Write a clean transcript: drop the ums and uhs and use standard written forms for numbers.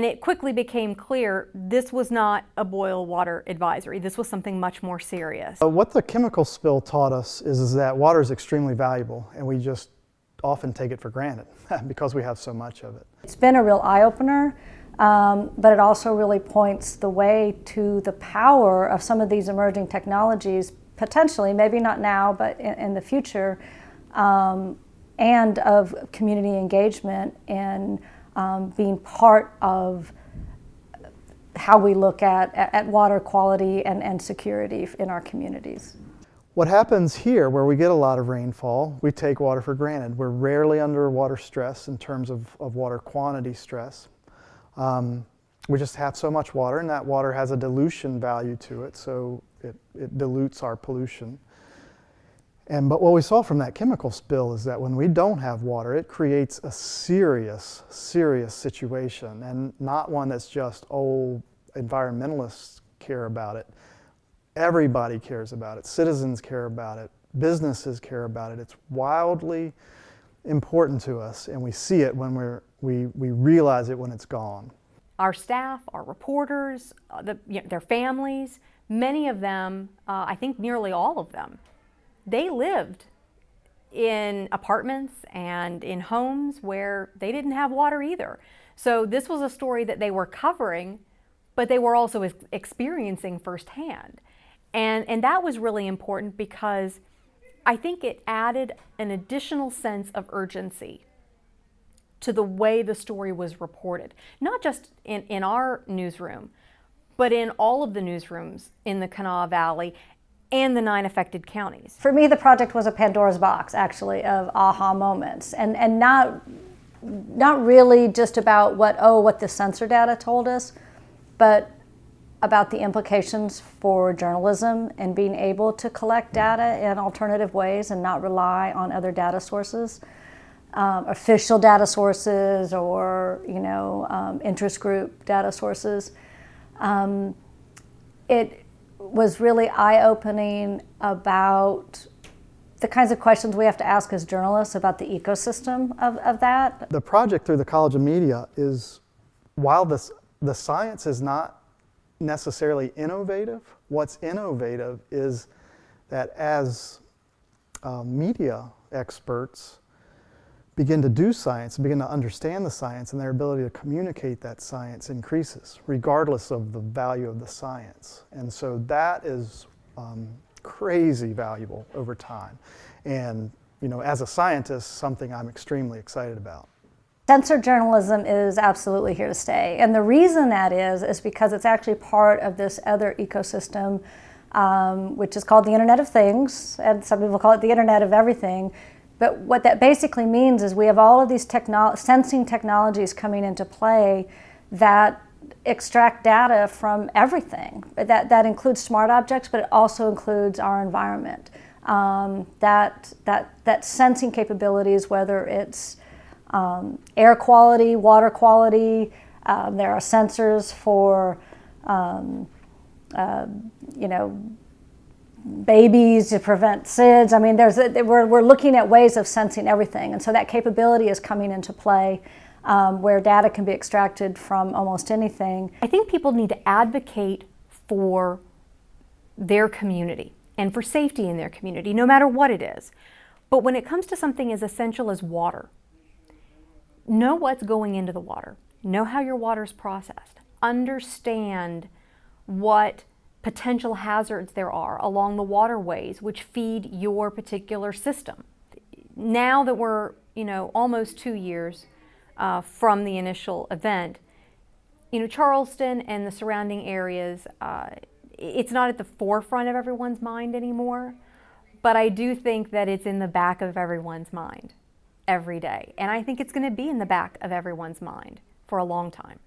And it quickly became clear this was not a boil water advisory. This was something much more serious. What the chemical spill taught us is that water is extremely valuable, and we just often take it for granted because we have so much of it. It's been a real eye-opener, but it also really points the way to the power of some of these emerging technologies, potentially, maybe not now, but in the future, and of community engagement and being part of how we look at water quality and security in our communities. What happens here, where we get a lot of rainfall, we take water for granted. We're rarely under water stress in terms of water quantity stress. We just have so much water, and that water has a dilution value to it, so it dilutes our pollution. But what we saw from that chemical spill is that when we don't have water, it creates a serious, serious situation, and not one that's just, oh, environmentalists care about it. Everybody cares about it. Citizens care about it. Businesses care about it. It's wildly important to us, and we see it when we realize it when it's gone. Our staff, our reporters, their families, many of them, I think nearly all of them, they lived in apartments and in homes where they didn't have water either. So this was a story that they were covering, but they were also experiencing firsthand. And that was really important because I think it added an additional sense of urgency to the way the story was reported. Not just in our newsroom, but in all of the newsrooms in the Kanawha Valley and the 9 affected counties. For me, the project was a Pandora's box, actually, of aha moments, and not really just about what the sensor data told us, but about the implications for journalism and being able to collect data in alternative ways and not rely on other data sources, official data sources or interest group data sources. It was really eye-opening about the kinds of questions we have to ask as journalists about the ecosystem of that. The project through the College of Media is, while the science is not necessarily innovative, what's innovative is that as media experts begin to do science, begin to understand the science, and their ability to communicate that science increases, regardless of the value of the science. And so that is crazy valuable over time. And as a scientist, something I'm extremely excited about. Sensor journalism is absolutely here to stay. And the reason that is because it's actually part of this other ecosystem, which is called the Internet of Things, and some people call it the Internet of Everything. But what that basically means is we have all of these sensing technologies coming into play that extract data from everything. That includes smart objects, but it also includes our environment. That sensing capabilities, whether it's air quality, water quality, there are sensors for babies to prevent SIDS. I mean, we're looking at ways of sensing everything, and so that capability is coming into play where data can be extracted from almost anything. I think people need to advocate for their community and for safety in their community, no matter what it is. But when it comes to something as essential as water, know what's going into the water. Know how your water's processed. Understand what potential hazards there are along the waterways which feed your particular system. Now that we're, almost 2 years from the initial event, Charleston and the surrounding areas, it's not at the forefront of everyone's mind anymore, but I do think that it's in the back of everyone's mind every day. And I think it's going to be in the back of everyone's mind for a long time.